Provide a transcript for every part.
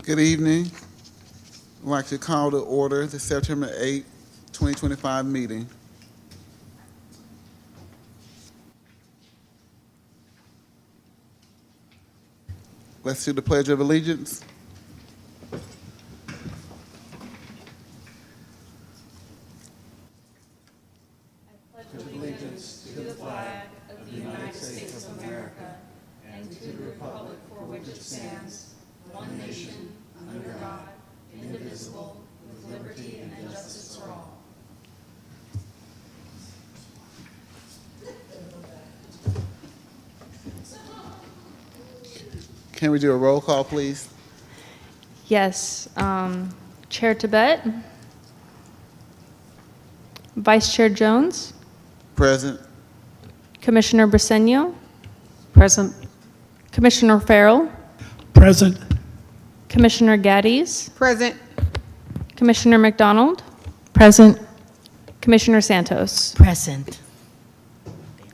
Good evening. I'd like to call to order the September 8th, 2025 meeting. Let's do the Pledge of Allegiance. Can we do a roll call, please? Yes. Chair Tibet, Vice Chair Jones, Present. Commissioner Briceño, Present. Commissioner Farrell, Present. Commissioner Gaddes, Present. Commissioner McDonald, Present. Commissioner Santos. Present.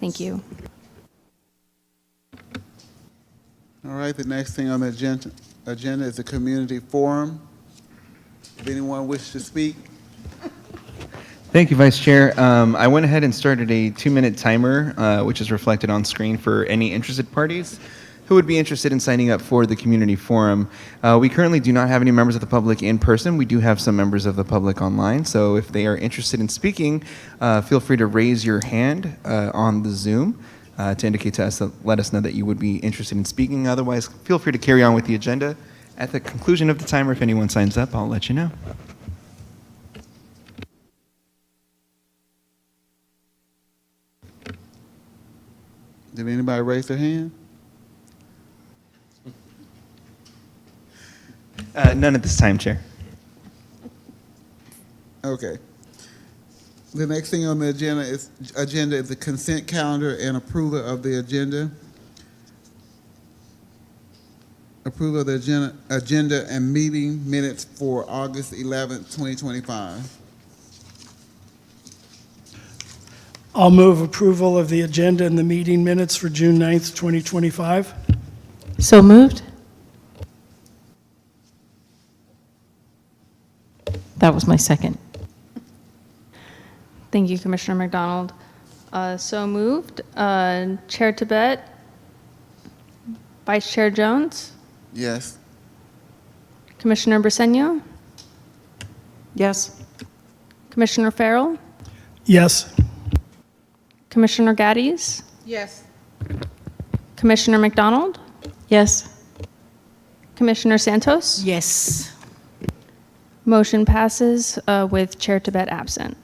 Thank you. All right, the next thing on the agenda is the community forum. If anyone wishes to speak, Thank you, Vice Chair. I went ahead and started a 2-minute timer, which is reflected on screen for any interested parties who would be interested in signing up for the community forum. We currently do not have any members of the public in person. We do have some members of the public online, so if they are interested in speaking, feel free to raise your hand on the Zoom to indicate to us, let us know that you would be interested in speaking. Otherwise, feel free to carry on with the agenda. At the conclusion of the timer, if anyone signs up, I'll let you know. did anybody raise their hand? None at this time, Chair. Okay. The next thing on the agenda is the consent calendar and approval of the agenda. Approval of the agenda and meeting minutes for August 11th, 2025. I'll move approval of the agenda and the meeting minutes for June 9th, 2025. So moved. That was my second. Thank you, Commissioner McDonald. So moved. Chair Tibet, Vice Chair Jones, Yes. Commissioner Briceño, Yes. Commissioner Farrell, Yes. Commissioner Gaddes, Yes. Commissioner McDonald, Yes. Commissioner Santos. Yes. Motion passes with Chair Tibet absent.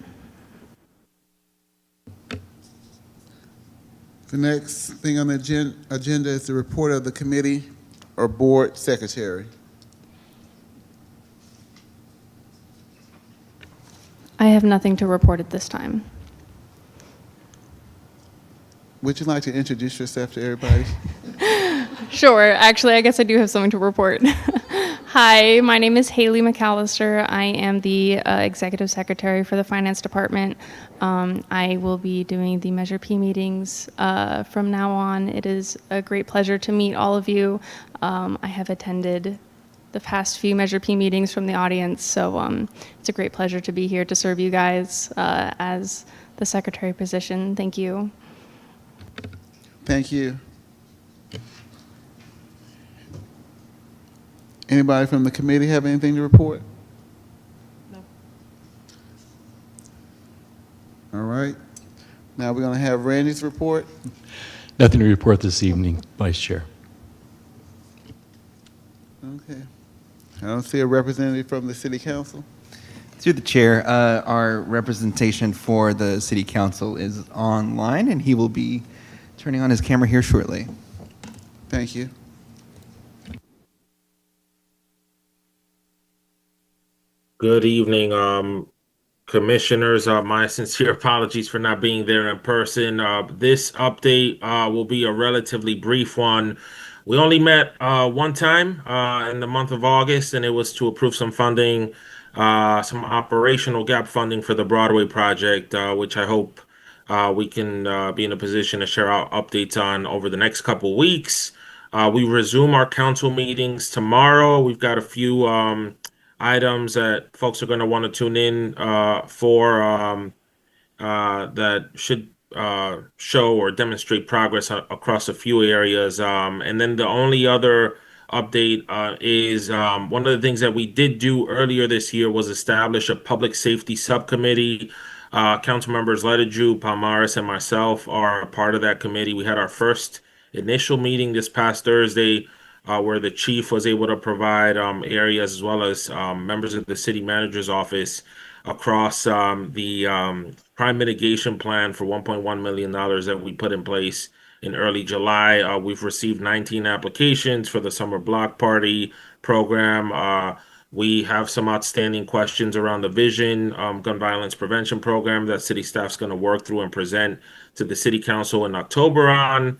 The next thing on the agenda is the report of the committee or board secretary. I have nothing to report at this time. Would you like to introduce yourself to everybody? Sure. Actually, I guess I do have something to report. Hi, my name is Haley McAllister. I am the Executive Secretary for the Finance Department. I will be doing the Measure P meetings from now on. It is a great pleasure to meet all of you. I have attended the past few Measure P meetings from the audience, so it's a great pleasure to be here to serve you guys as the Secretary position. Thank you. Thank you. Anybody from the committee have anything to report? No. All right. Now we're going to have Randy's report. Nothing to report this evening, Vice Chair. Okay. I don't see a representative from the city council. Through the chair, our representation for the city council is online, and he will be turning on his camera here shortly. Thank you. Good evening, commissioners. My sincere apologies for not being there in person. This update will be a relatively brief one. We only met one time in the month of August, and it was to approve some funding, some operational gap funding for the Broadway project, which I hope we can be in a position to share our updates on over the next couple weeks. We resume our council meetings tomorrow. We've got a few items that folks are going to want to tune in for. That should show or demonstrate progress across a few areas. And then the only other update is one of the things that we did do earlier this year was establish a public safety subcommittee. Council members Ledeju, Palmares, and myself are a part of that committee. We had our first initial meeting this past Thursday. Where the chief was able to provide areas as well as members of the city manager's office across the crime mitigation plan for $1.1 million that we put in place in early July. We've received 19 applications for the summer block party program. We have some outstanding questions around the vision gun violence prevention program that city staff's going to work through and present to the city council in October on.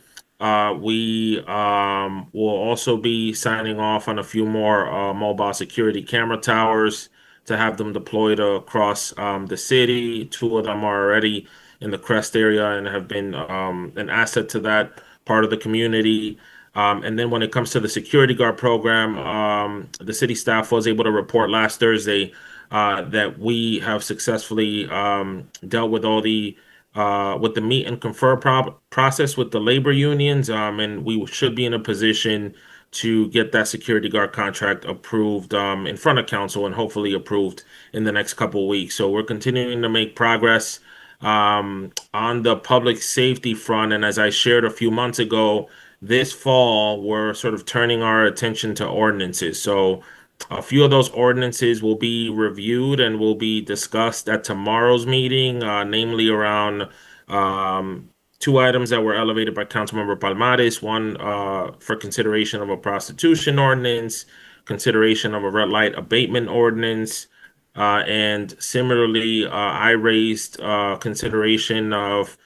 We will also be signing off on a few more mobile security camera towers to have them deployed across the city. Two of them are already in the Crest area and have been an asset to that part of the community. And then when it comes to the security guard program, the city staff was able to report last Thursday that we have successfully dealt with all the with the meet and confer process with the labor unions, and we should be in a position to get that security guard contract approved in front of council and hopefully approved in the next couple of weeks. So we're continuing to make progress on the public safety front. And as I shared a few months ago, this fall, we're sort of turning our attention to ordinances. So a few of those ordinances will be reviewed and will be discussed at tomorrow's meeting, namely around two items that were elevated by Councilmember Palmares. One for consideration of a prostitution ordinance, consideration of a red light abatement ordinance, and similarly, I raised consideration our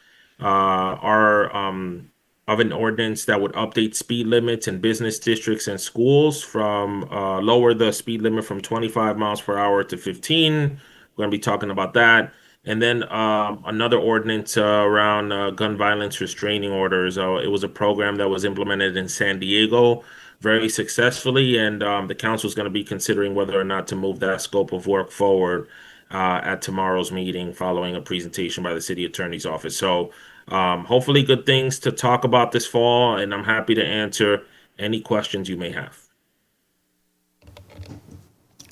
of an ordinance that would update speed limits in business districts and schools from lower the speed limit from 25 miles per hour to 15. We're going to be talking about that. And then another ordinance around gun violence restraining orders. It was a program that was implemented in San Diego very successfully, and the council is going to be considering whether or not to move that scope of work forward at tomorrow's meeting following a presentation by the city attorney's office. So hopefully good things to talk about this fall, and I'm happy to answer any questions you may have.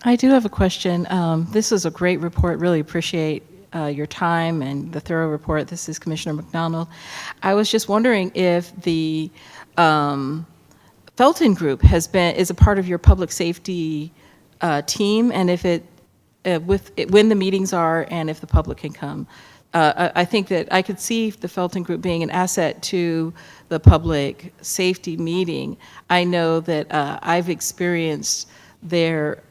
I do have a question. This is a great report. Really appreciate your time and the thorough report. This is Commissioner McDonald. I was just wondering if the Felton Group is a part of your public safety team, and if when the meetings are, and if the public can come. I think that I could see the Felton Group being an asset to the public safety meeting. I know that I've experienced their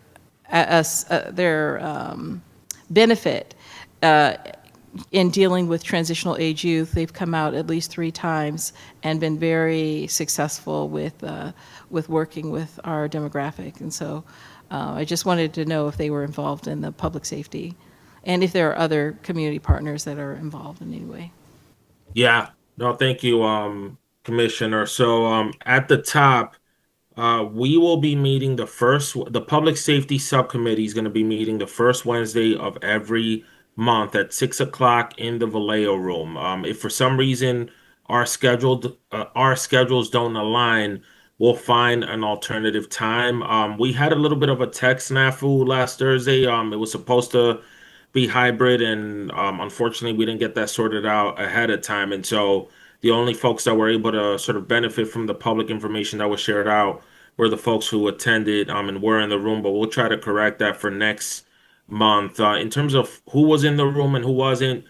benefit in dealing with transitional age youth. They've come out at least 3 times and been very successful with working with our demographic. And so I just wanted to know if they were involved in the public safety and if there are other community partners that are involved in any way. Yeah, no, thank you, Commissioner. So at the top, we will be meeting the public safety subcommittee is going to be meeting the first Wednesday of every month at 6 o'clock in the Vallejo room. If for some reason our schedules don't align, we'll find an alternative time. We had a little bit of a tech snafu last Thursday. It was supposed to be hybrid, and unfortunately, we didn't get that sorted out ahead of time. And so the only folks that were able to sort of benefit from the public information that was shared out were the folks who attended and were in the room. But we'll try to correct that for next month. In terms of who was in the room and who wasn't,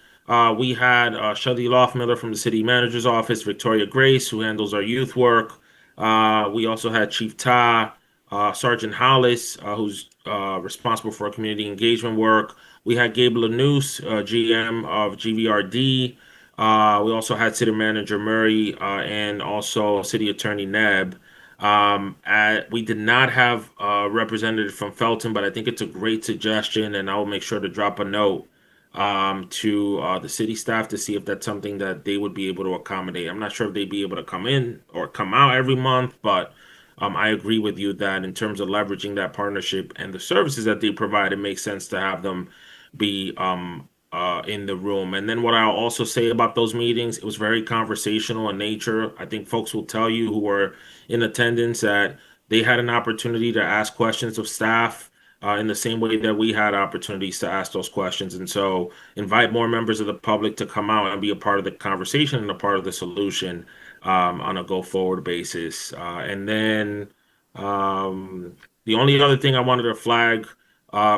we had Shelly Loftmiller from the city manager's office, Victoria Grace, who handles our youth work. We also had Chief Ta, Sergeant Hollis, who's responsible for our community engagement work. We had Gabe Lanous, GM of GVRD. We also had City Manager Murray and also City Attorney Neb. We did not have a representative from Felton, but I think it's a great suggestion, and I'll make sure to drop a note to the city staff to see if that's something that they would be able to accommodate. I'm not sure if they'd be able to come in or come out every month, but I agree with you that in terms of leveraging that partnership and the services that they provide, it makes sense to have them be in the room. And then what I'll also say about those meetings, it was very conversational in nature. I think folks will tell you who were in attendance that they had an opportunity to ask questions of staff in the same way that we had opportunities to ask those questions. And so invite more members of the public to come out and be a part of the conversation and a part of the solution on a go forward basis. And then the only other thing I wanted to flag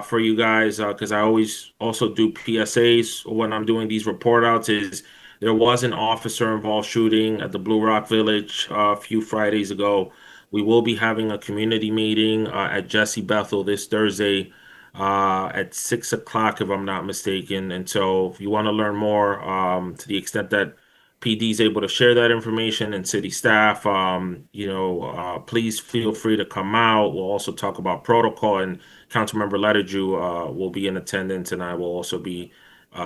for you guys, because I always also do PSAs when I'm doing these report outs, is there was an officer involved shooting at the Blue Rock Village a few Fridays ago. We will be having a community meeting at Jesse Bethel this Thursday at 6 o'clock, if I'm not mistaken. And so, if you want to learn more, to the extent that PD is able to share that information and city staff, please feel free to come out. We'll also talk about protocol, and Councilmember Letterju will be in attendance, and I will also be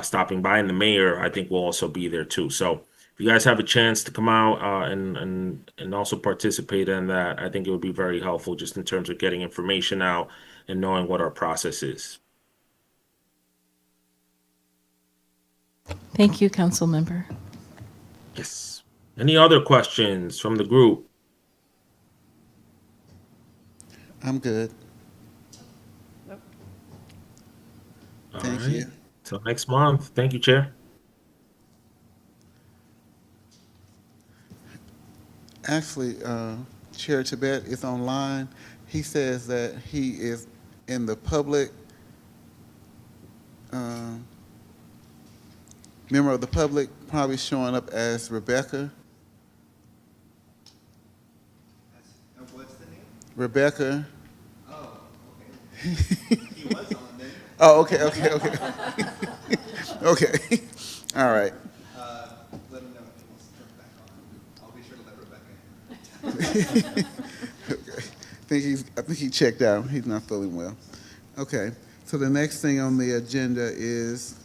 stopping by, and the mayor, I think, will also be there too. So if you guys have a chance to come out and also participate in that, I think it would be very helpful just in terms of getting information out and knowing what our process is. Thank you, council member. Yes. Any other questions from the group? I'm good. All Thank right. you. Till next month. Thank you, Chair. Actually, Chair Tibet is online. He says that he is in the public, member of the public, probably showing up as Rebecca. What's the name? Rebecca. Oh, okay. He was on there. Oh, okay. Okay. All right. Let him know if he wants to turn back on. I'll be sure to let Rebecca in. Okay. I think he checked out. He's not feeling well. Okay. So the next thing on the agenda is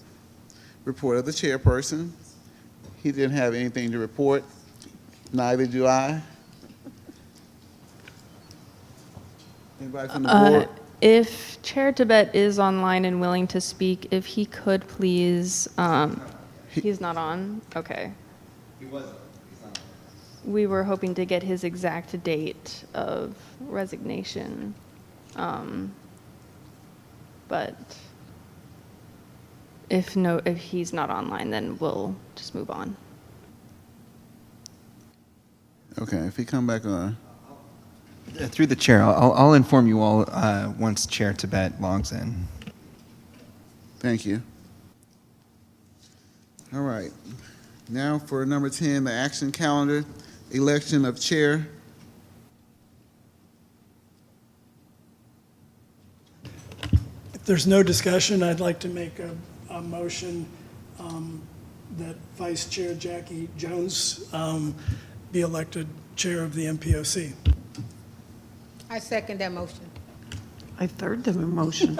report of the chairperson. He didn't have anything to report. Neither do I. Anybody from the board? If Chair Tibet is online and willing to speak, if he could please, he's not on? Okay. He was. He's not. We were hoping to get his exact date of resignation. But if he's not online, then we'll just move on. Okay, if he come back on. Through the chair, I'll inform you all once Chair Tibet logs in. Thank you. All right. Now for number 10, the action calendar, election of chair. If there's no discussion, I'd like to make a motion that Vice Chair Jackie Jones be elected chair of the MPOC. I second that motion. I third the motion.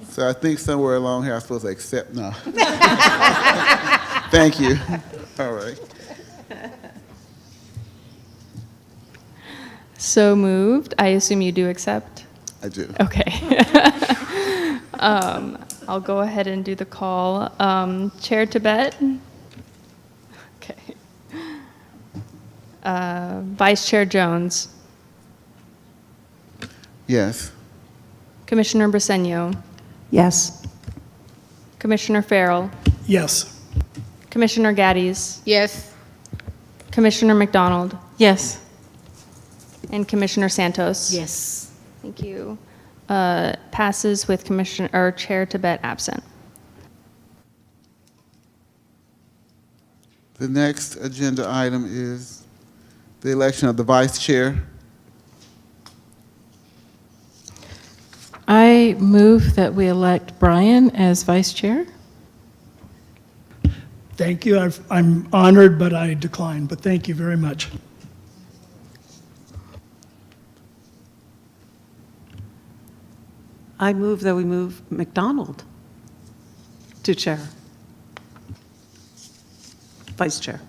So I think somewhere along here I'm supposed to accept, no. Thank you. All right. So moved. I assume you do accept? I do. Okay. I'll go ahead and do the call. Chair Tibet? Okay. Vice Chair Jones? Yes. Commissioner Briceño? Yes. Commissioner Farrell? Yes. Commissioner Gaddies? Yes. Commissioner McDonald? Yes. And Commissioner Santos? Yes. Thank you. Passes with Chair Tibet absent. The next agenda item is the election of the vice chair. I move that we elect Brian as vice chair. Thank you. I'm honored, but I decline, but thank you very much. I move that we move McDonald To chair. Vice chair.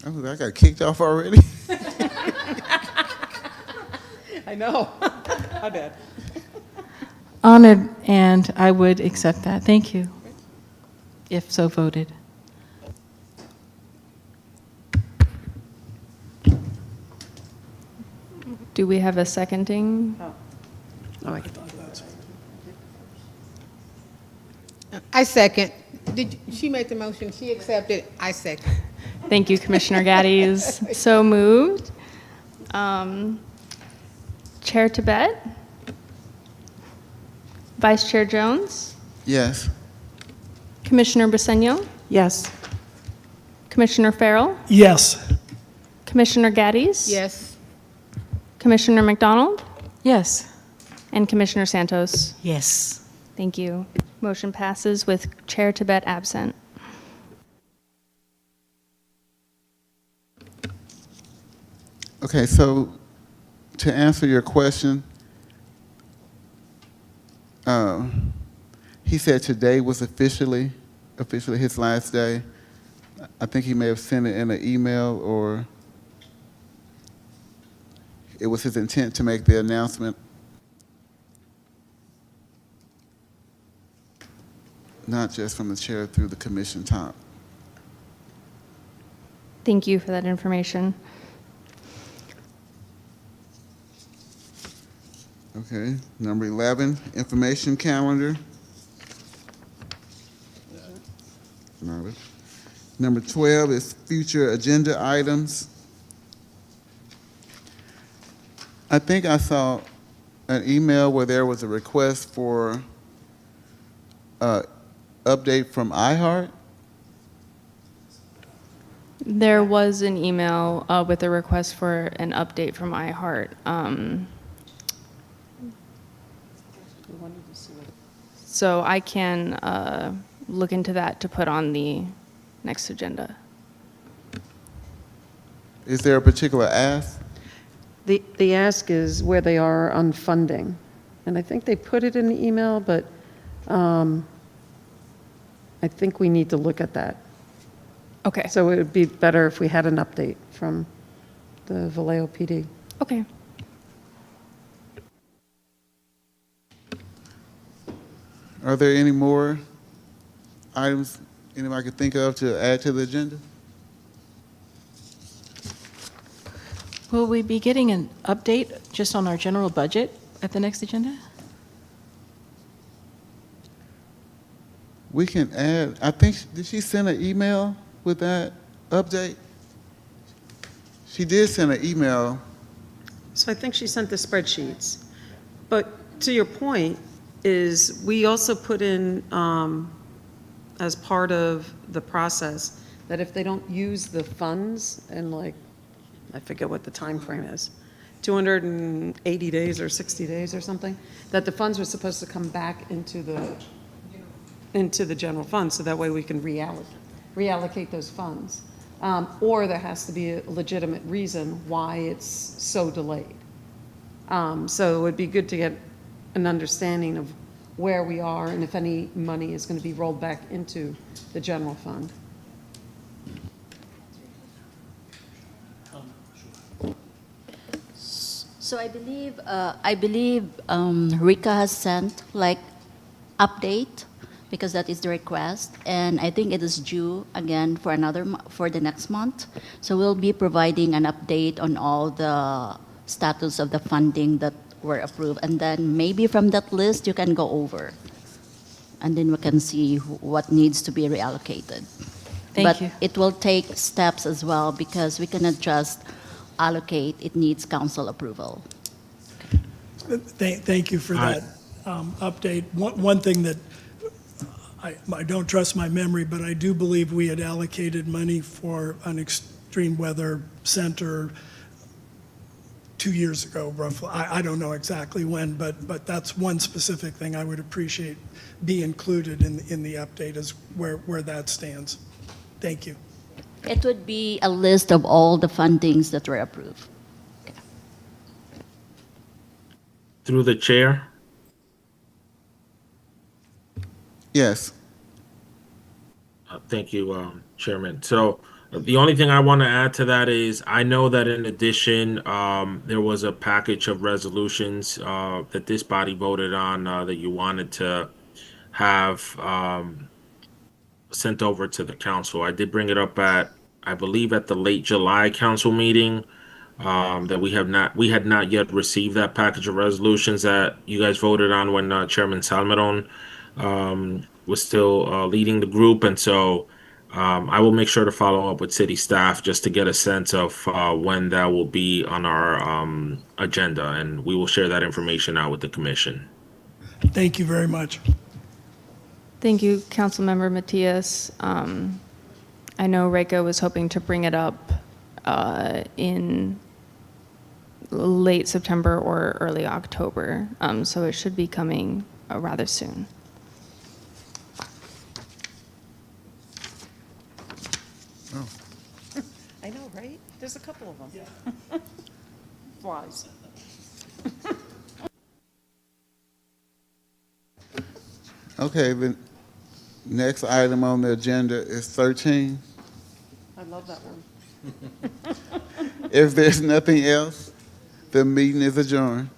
Oh, I got kicked off already? I know. My bad. Honored, and I would accept that. Thank you, if so voted. Do we have a seconding? Oh, I second. She made the motion, she accepted, I second. Thank you, Commissioner Gaddies. So moved. Chair Tibet? Vice Chair Jones? Yes. Commissioner Briceño? Yes. Commissioner Farrell? Yes. Commissioner Gaddies? Yes. Commissioner McDonald? Yes. And Commissioner Santos? Yes. Thank you. Motion passes with Chair Tibet absent. Okay, so to answer your question, he said today was officially his last day. I think he may have sent it in an email, or it was his intent to make the announcement. Not just from the chair through the commission top. Thank you for that information. Okay, number 11, information calendar. Nada. Number 12 is future agenda items. I think I saw an email where there was a request for update from iHeart. There was an email with a request for an update from iHeart. So I can look into that to put on the next agenda. Is there a particular ask? The ask is where they are on funding. And I think they put it in the email, but I think we need to look at that. Okay. So it would be better if we had an update from the Vallejo PD. Okay. Are there any more items anybody could think of to add to the agenda? Will we be getting an update just on our general budget at the next agenda? We can add, I think, did she send an email with that update? She did send an email. So I think she sent the spreadsheets. But to your point is we also put in, as part of the process, that if they don't use the funds in like, I forget what the time frame is, 280 days or 60 days or something, that the funds were supposed to come back into the general fund, so that way we can reallocate those funds. Or there has to be a legitimate reason why it's so delayed. So it would be good to get an understanding of where we are and if any money is going to be rolled back into the general fund. So I believe Rika has sent like update because that is the request, and I think it is due again for for the next month. So we'll be providing an update on all the status of the funding that were approved, and then maybe from that list you can go over, and then we can see what needs to be reallocated. Thank you. But it will take steps as well because we cannot just allocate, it needs council approval. Thank you for that update. One thing that I don't trust my memory, but I do believe we had allocated money for an extreme weather center 2 years ago, roughly. I don't know exactly when, but that's one specific thing I would appreciate be included in the update is where that stands. Thank you. It would be a list of all the fundings that were approved. Through the chair. Yes. Thank you, Chairman. So the only thing I want to add to that is I know that in addition, there was a package of resolutions that this body voted on that you wanted to have sent over to the council. I did bring it up at, I believe, at the late July council meeting. That we had not yet received that package of resolutions that you guys voted on when Chairman Salmeron was still leading the group, and so I will make sure to follow up with city staff just to get a sense of when that will be on our agenda, and we will share that information out with the commission. Thank you very much. Thank you, Councilmember Matias. I know Reiko was hoping to bring it up in late September or early October, so it should be coming rather soon. I know, right? There's a couple of them. Yeah. Flies. Okay, the next item on the agenda is 13. I love that one. If there's nothing else, the meeting is adjourned.